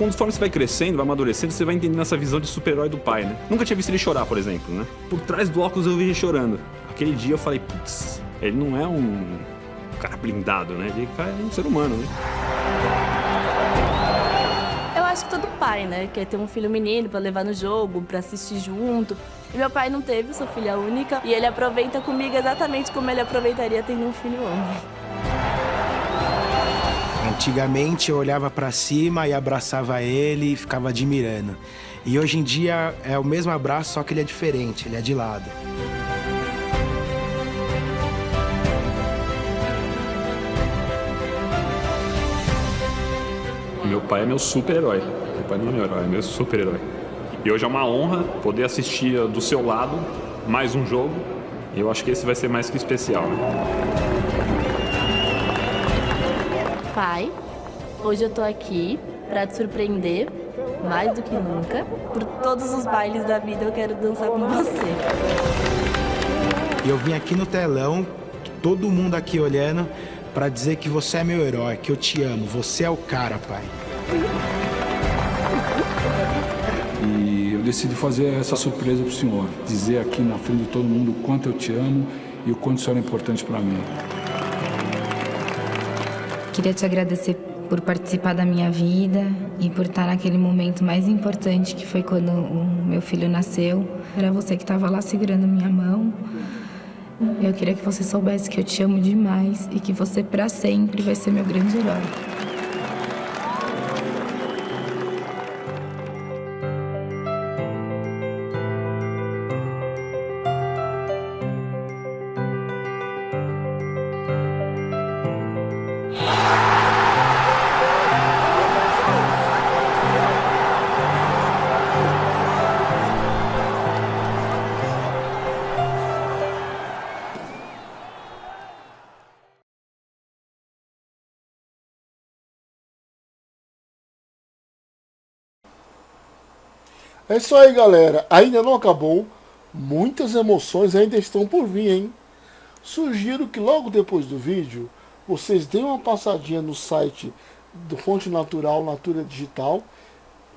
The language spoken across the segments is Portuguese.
conforme você vai crescendo, vai amadurecendo, você vai entendendo essa visão de super-herói do pai, né? Nunca tinha visto ele chorar, por exemplo, né? Por trás do óculos eu vi ele chorando. Aquele dia eu falei, putz, ele não é um cara blindado, né? Ele é um ser humano, né? Eu acho que todo pai, né, quer ter um filho menino pra levar no jogo, pra assistir junto. E meu pai não teve, sou filha única, e ele aproveita comigo exatamente como ele aproveitaria tendo um filho homem. Antigamente eu olhava pra cima e abraçava ele e ficava admirando. E hoje em dia é o mesmo abraço, só que ele é diferente, ele é de lado. Meu pai é meu super-herói. Meu pai não é meu herói, é meu super-herói. E hoje é uma honra poder assistir do seu lado mais um jogo. E eu acho que esse vai ser mais que especial, né? Pai, hoje eu tô aqui pra te surpreender, mais do que nunca. Por todos os bailes da vida eu quero dançar com você. E eu vim aqui no telão, todo mundo aqui olhando, pra dizer que você é meu herói, que eu te amo, você é o cara, pai. E eu decidi fazer essa surpresa pro senhor, dizer aqui na frente de todo mundo o quanto eu te amo e o quanto o senhor é importante pra mim. Queria te agradecer por participar da minha vida e por estar naquele momento mais importante, que foi quando o meu filho nasceu. Era você que estava lá segurando minha mão. Eu queria que você soubesse que eu te amo demais e que você para sempre vai ser meu grande herói. É isso aí, galera. Ainda não acabou. Muitas emoções ainda estão por vir, hein? Sugiro que logo depois do vídeo vocês deem uma passadinha no site do Fonte Natural, Natura Digital,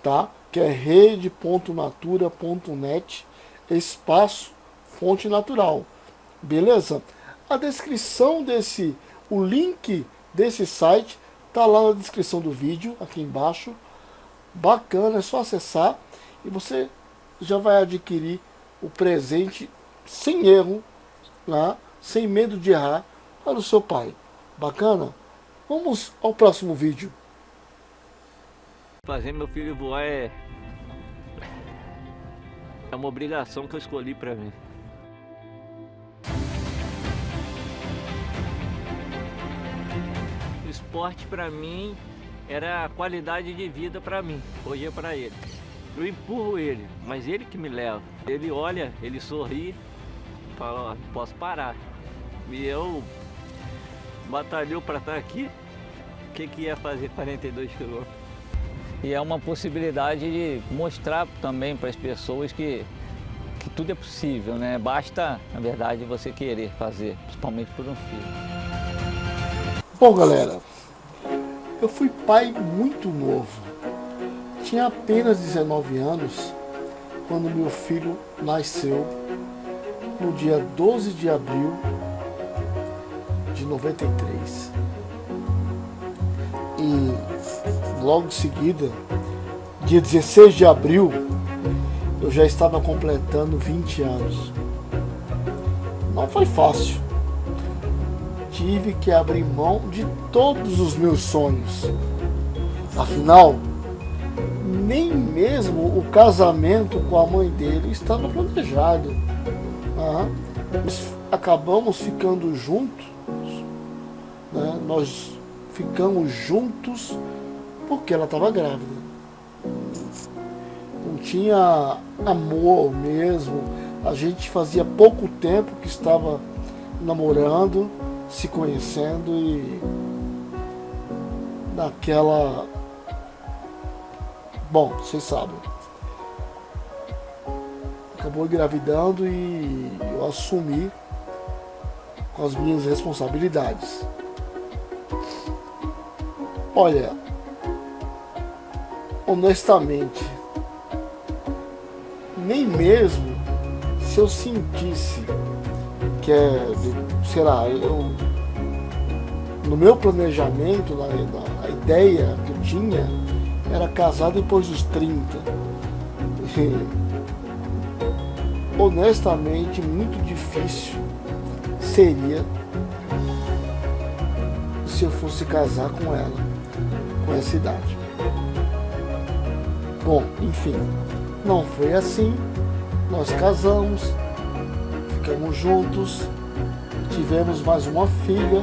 tá? Que é rede.natura.net espaço Fonte Natural. Beleza? A descrição o link desse site tá lá na descrição do vídeo, aqui embaixo. Bacana, é só acessar e você já vai adquirir o presente sem erro, né? Sem medo de errar, para o seu pai. Bacana? Vamos ao próximo vídeo. Fazer meu filho voar é uma obrigação que eu escolhi para mim. O esporte para mim era a qualidade de vida para mim, hoje é para ele. Eu empurro ele, mas ele que me leva. Ele olha, ele sorri, fala, ó, não posso parar. E eu batalhou para estar aqui, o que ia fazer 42 quilômetros? E é uma possibilidade de mostrar também para as pessoas que tudo é possível, né? Basta, na verdade, você querer fazer, principalmente por um filho. Bom, galera, eu fui pai muito novo. Tinha apenas 19 anos quando meu filho nasceu no dia 12 de abril de 93. E logo em seguida, dia 16 de abril, eu já estava completando 20 anos. Não foi fácil. Tive que abrir mão de todos os meus sonhos. Afinal, nem mesmo o casamento com a mãe dele estava planejado. Nós acabamos ficando juntos, né? Nós ficamos juntos porque ela estava grávida. Não tinha amor mesmo. A gente fazia pouco tempo que estava namorando, se conhecendo e naquela... Bom, vocês sabem. Acabou engravidando e eu assumi com as minhas responsabilidades. Olha, honestamente, nem mesmo se eu sentisse que sei lá, no meu planejamento, a ideia que eu tinha era casar depois dos 30. Honestamente, muito difícil seria se eu fosse casar com ela, com essa idade. Bom, enfim, não foi assim. Nós casamos, ficamos juntos, tivemos mais uma filha.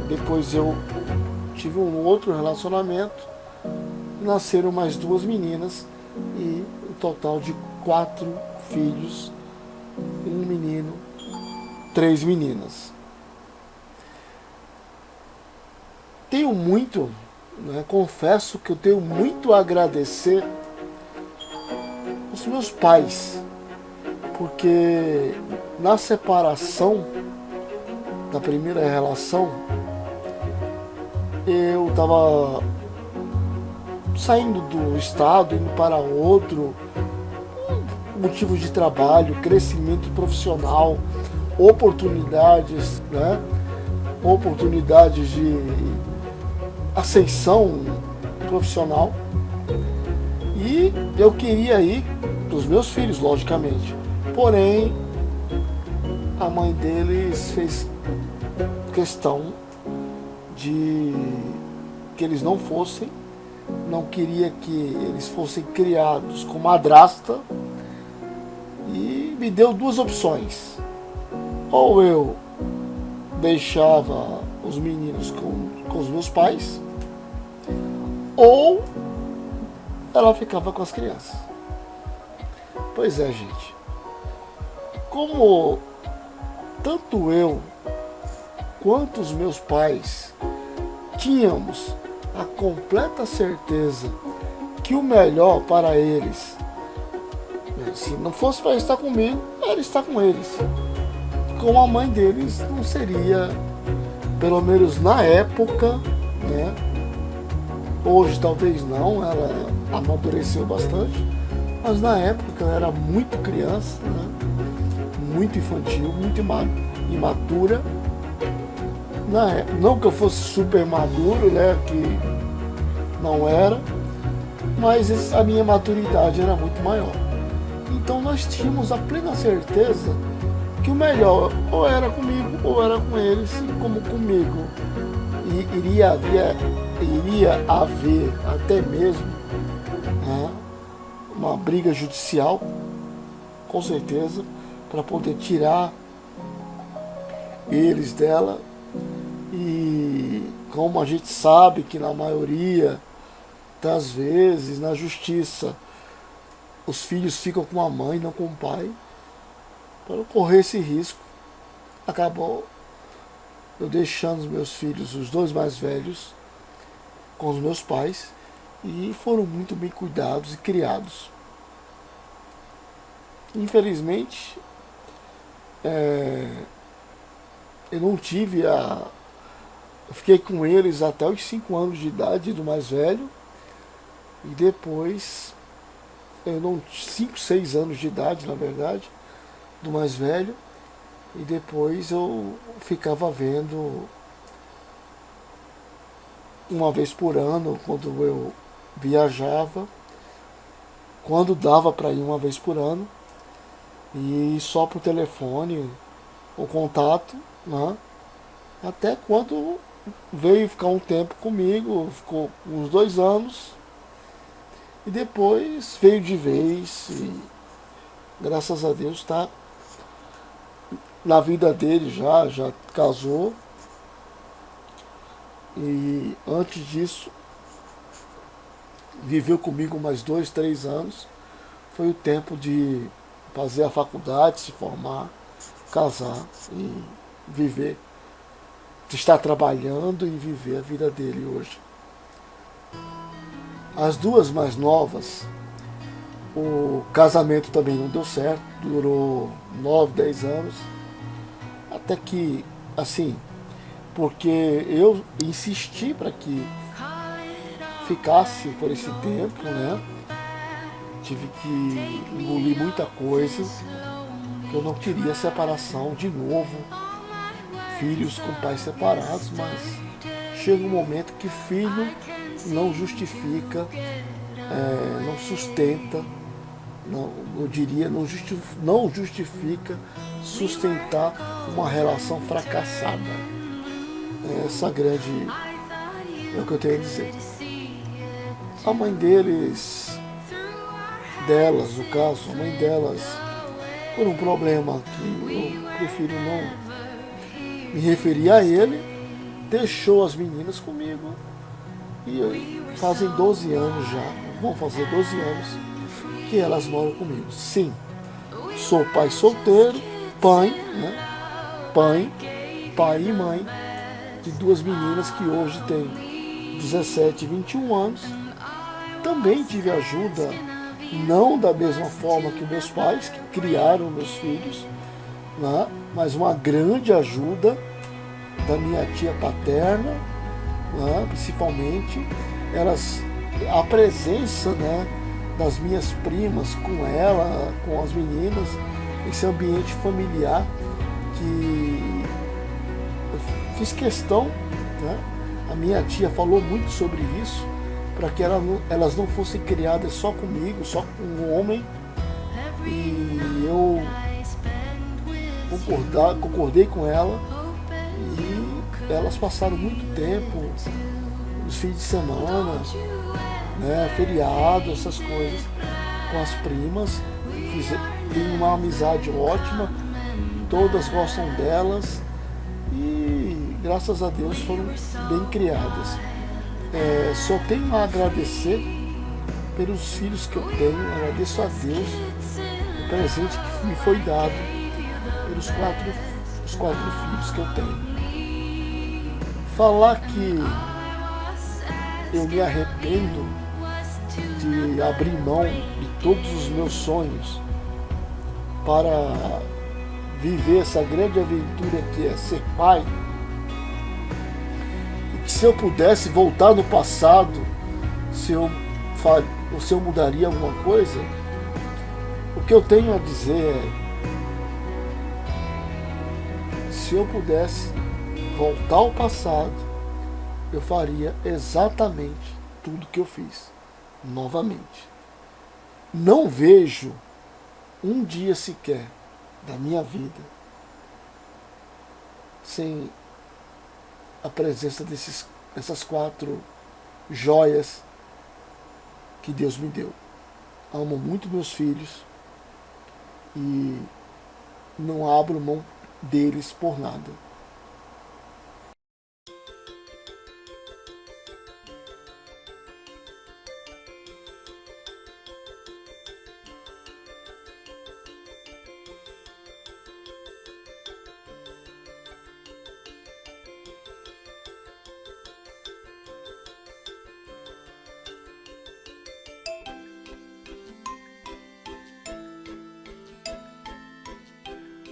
Depois eu tive um outro relacionamento, nasceram mais 2 meninas e um total de 4 filhos, 1 menino, 3 meninas. Tenho muito, confesso que eu tenho muito a agradecer aos meus pais, porque na separação da primeira relação, eu estava saindo do estado, indo para outro, motivos de trabalho, crescimento profissional, oportunidades, oportunidades de ascensão profissional. E eu queria ir para os meus filhos, logicamente. Porém, a mãe deles fez questão de que eles não fossem, não queria que eles fossem criados com madrasta e me deu 2 opções. Ou eu deixava os meninos com os meus pais, ou ela ficava com as crianças. Pois é, gente. Como tanto eu quanto os meus pais tínhamos a completa certeza que o melhor para eles, se não fosse para estar comigo, era estar com eles. Com a mãe deles não seria, pelo menos na época, Hoje talvez não, ela amadureceu bastante, mas na época ela era muito criança, muito infantil, muito imatura. Não que eu fosse super maduro, que não era, mas a minha maturidade era muito maior. Então nós tínhamos a plena certeza que o melhor ou era comigo ou era com eles, como comigo. E iria haver até mesmo uma briga judicial, com certeza, para poder tirar eles dela. E como a gente sabe que na maioria das vezes na justiça os filhos ficam com a mãe, não com o pai, para não correr esse risco, acabou eu deixando os meus filhos, os 2 mais velhos, com os meus pais, e foram muito bem cuidados e criados. Infelizmente, eu não tive eu fiquei com eles até os 5 anos de idade do mais velho, e depois 5, 6 anos de idade, na verdade, do mais velho, e depois eu ficava vendo uma vez por ano, quando eu viajava, quando dava para ir uma vez por ano, e só por telefone, o contato, até quando veio ficar um tempo comigo, ficou uns 2 anos, e depois veio de vez, e graças a Deus está na vida dele, já casou. E antes disso viveu comigo mais 2, 3 anos. Foi o tempo de fazer a faculdade, se formar, casar e viver, de estar trabalhando e viver a vida dele hoje. As 2 mais novas, o casamento também não deu certo, durou 9, 10 anos, até que, assim, porque eu insisti para que ficasse por esse tempo, né? Tive que engolir muita coisa, que eu não queria separação de novo, filhos com pais separados, mas chega um momento que filho não justifica, não sustenta, não, eu diria, não justifica sustentar uma relação fracassada. Essa grande é o que eu tenho a dizer. A mãe delas, no caso, a mãe delas, por um problema que eu prefiro não me referir a ele, deixou as meninas comigo e fazem 12 anos já, vão fazer 12 anos que elas moram comigo. Sim, sou pai solteiro, pai e mãe de duas meninas que hoje têm 17 e 21 anos. Também tive ajuda, não da mesma forma que meus pais, que criaram meus filhos, né? Mas uma grande ajuda da minha tia paterna, né? Principalmente. A presença, né, das minhas primas com ela, com as meninas, esse ambiente familiar que eu fiz questão, né? A minha tia falou muito sobre isso, para que elas não fossem criadas só comigo, só com um homem. E eu concordei com ela, e elas passaram muito tempo, os fins de semana, né, feriado, essas coisas, com as primas. Tem uma amizade ótima, todas gostam delas e graças a Deus foram bem criadas. Só tenho a agradecer pelos filhos que eu tenho, agradeço a Deus o presente que me foi dado pelos os quatro filhos que eu tenho. Falar que eu me arrependo de abrir mão de todos os meus sonhos para viver essa grande aventura que é ser pai, e que se eu pudesse voltar no passado, se eu mudaria alguma coisa, o que eu tenho a dizer é: se eu pudesse voltar ao passado, eu faria exatamente tudo que eu fiz, novamente. Não vejo um dia sequer da minha vida sem a presença dessas quatro joias que Deus me deu. Amo muito meus filhos e não abro mão deles por nada.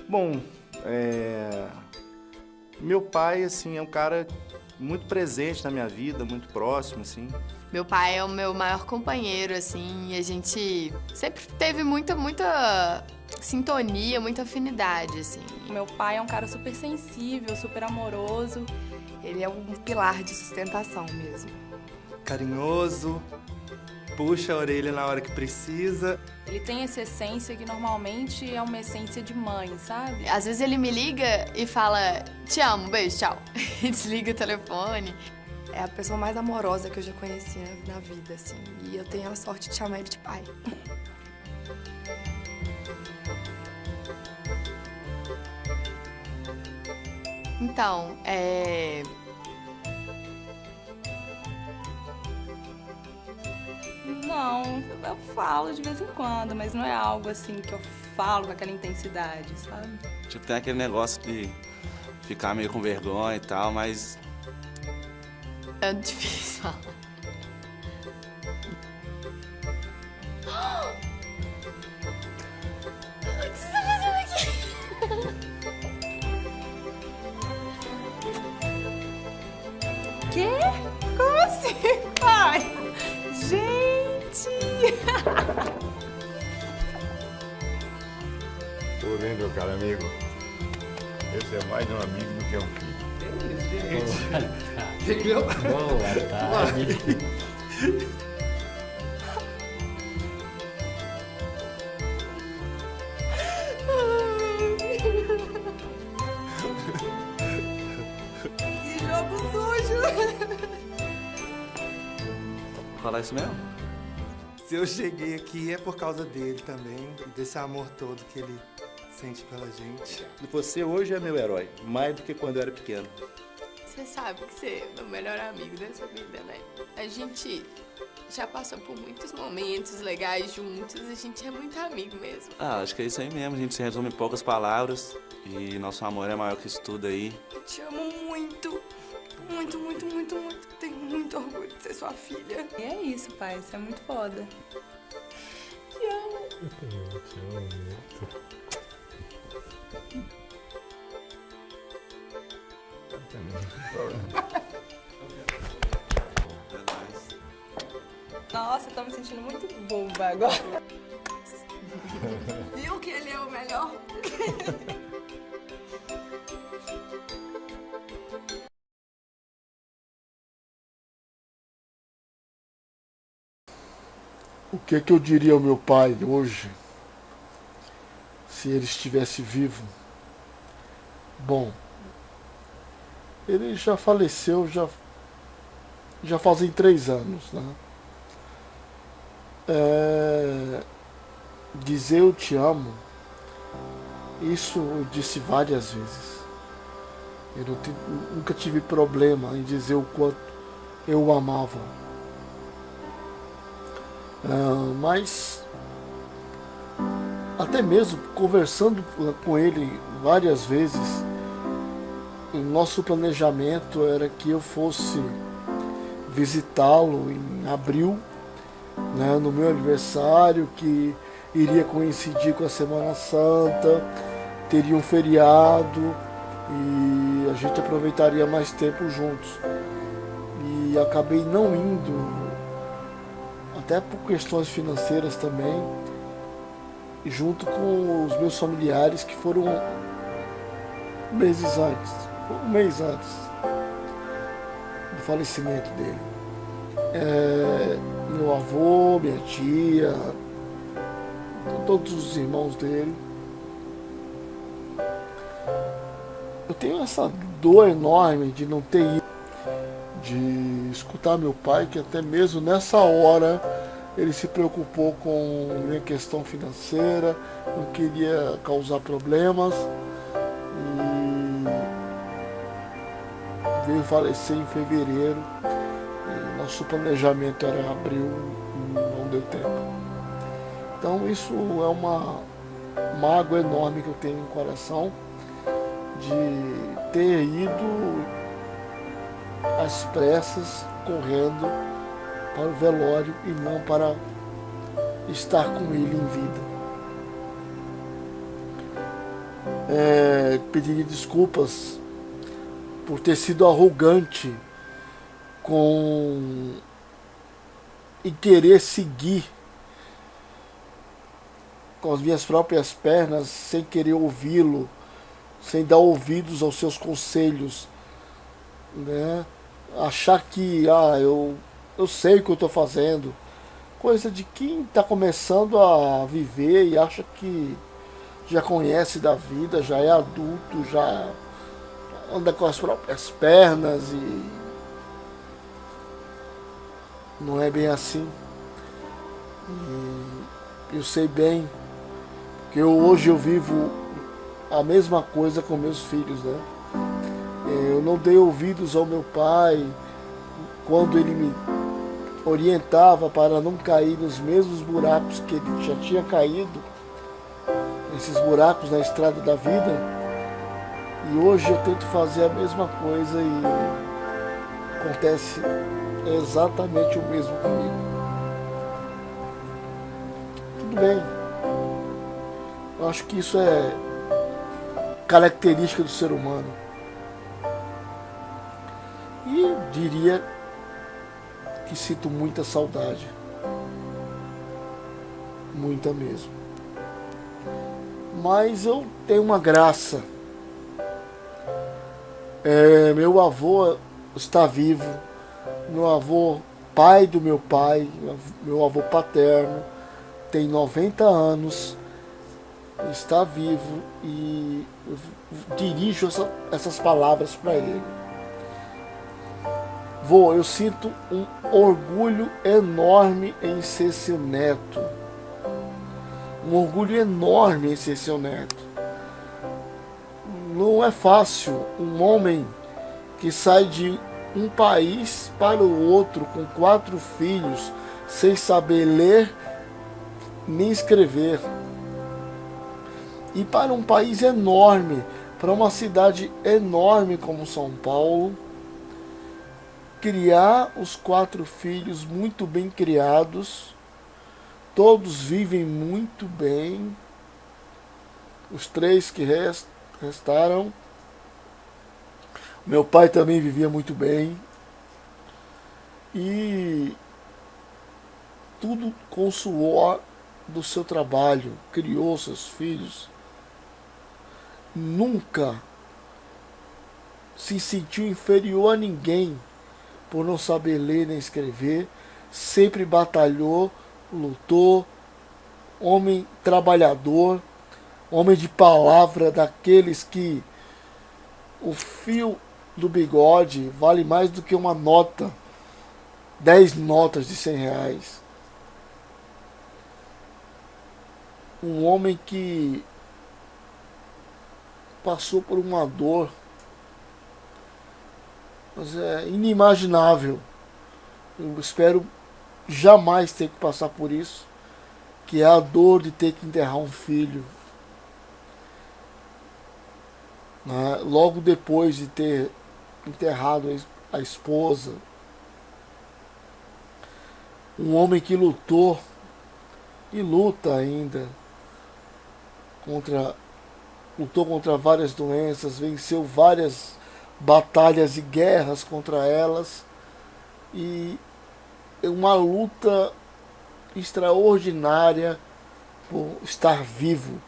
Bom, meu pai, assim, é um cara muito presente na minha vida, muito próximo, assim. Meu pai é o meu maior companheiro, assim, e a gente sempre teve muita sintonia, muita afinidade, assim. Meu pai é um cara super sensível, super amoroso. Ele é um pilar de sustentação mesmo. Carinhoso, puxa a orelha na hora que precisa. Ele tem essa essência que normalmente é uma essência de mãe, sabe? Às vezes ele me liga e fala: te amo, beijo, tchau. E desliga o telefone. É a pessoa mais amorosa que eu já conheci na vida, assim. E eu tenho a sorte de chamar ele de pai. Então, Não, eu falo de vez em quando, mas não é algo assim que eu falo com aquela intensidade, sabe? Tipo, tem aquele negócio de ficar meio com vergonha e tal, mas... É difícil falar. O que você tá fazendo aqui? Quê? Como assim, pai? Tudo bem, meu caro amigo? Esse é mais um amigo do que um filho. Boa tarde. Que jogo sujo! Falar isso mesmo? Se eu cheguei aqui é por causa dele também, e desse amor todo que ele sente pela gente. Você hoje é meu herói, mais do que quando eu era pequeno. Você sabe que você é o melhor amigo dessa vida, né? A gente já passou por muitos momentos legais juntos, a gente é muito amigo mesmo. Ah, acho que é isso aí mesmo. A gente se resume em poucas palavras. E nosso amor é maior que isso tudo aí. Eu te amo muito. Muito, muito, muito, muito. Tenho muito orgulho de ser sua filha. E é isso, pai. Isso é muito foda. Te amo. Eu te amo muito. Nossa, eu tô me sentindo muito boba agora. Viu que ele é o melhor? O que eu diria ao meu pai hoje, se ele estivesse vivo? Bom, ele já faleceu, já fazem 3 anos, né? Dizer eu te amo, isso eu disse várias vezes. Eu nunca tive problema em dizer o quanto eu o amava. Mas até mesmo conversando com ele várias vezes, o nosso planejamento era que eu fosse visitá-lo em abril, né, no meu aniversário, que iria coincidir com a Semana Santa, teria um feriado e a gente aproveitaria mais tempo juntos. E acabei não indo, até por questões financeiras também, junto com os meus familiares que foram um mês antes do falecimento dele. Meu avô, minha tia, todos os irmãos dele. Eu tenho essa dor enorme de não ter ido, de escutar meu pai, que até mesmo nessa hora ele se preocupou com minha questão financeira, não queria causar problemas e veio falecer em fevereiro. E nosso planejamento era abril e não deu tempo. Então isso é uma mágoa enorme que eu tenho no coração de ter ido às pressas, correndo para o velório e não para estar com ele em vida. Pediria desculpas por ter sido arrogante e querer seguir com as minhas próprias pernas, sem querer ouvi-lo, sem dar ouvidos aos seus conselhos, né? Achar que eu sei o que eu estou fazendo, coisa de quem está começando a viver e acha que já conhece da vida, já é adulto, já anda com as próprias pernas e não é bem assim. E eu sei bem que hoje eu vivo a mesma coisa com meus filhos, né? Eu não dei ouvidos ao meu pai quando ele me orientava para não cair nos mesmos buracos que ele já tinha caído, esses buracos na estrada da vida. E hoje eu tento fazer a mesma coisa e acontece exatamente o mesmo comigo. Tudo bem. Eu acho que isso é característica do ser humano. E diria que sinto muita saudade. muita mesmo. Mas eu tenho uma graça. Meu avô está vivo, meu avô, pai do meu pai, meu avô paterno, tem 90 anos, está vivo e eu dirijo essas palavras para ele. Vô, eu sinto um orgulho enorme em ser seu neto. Um orgulho enorme em ser seu neto. Não é fácil um homem que sai de um país para o outro com 4 filhos, sem saber ler nem escrever. E para um país enorme, para uma cidade enorme como São Paulo, criar os 4 filhos muito bem criados, todos vivem muito bem, os 3 que restaram. Meu pai também vivia muito bem. E tudo com o suor do seu trabalho, criou seus filhos. Nunca se sentiu inferior a ninguém por não saber ler nem escrever. Sempre batalhou, lutou. Homem trabalhador, homem de palavra, daqueles que o fio do bigode vale mais do que uma nota, 10 notas de 100 reais. Um homem que passou por uma dor, mas é inimaginável. Eu espero jamais ter que passar por isso, que é a dor de ter que enterrar um filho. Logo depois de ter enterrado a esposa. Um homem que lutou e luta ainda lutou contra várias doenças, venceu várias batalhas e guerras contra elas, e uma luta extraordinária por estar vivo.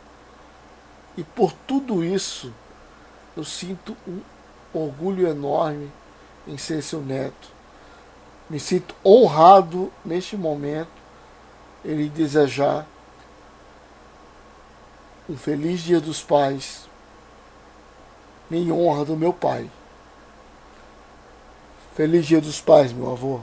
E por tudo isso eu sinto um orgulho enorme em ser seu neto. Me sinto honrado neste momento em lhe desejar um feliz Dia dos Pais, em honra do meu pai. Feliz Dia dos Pais, meu avô.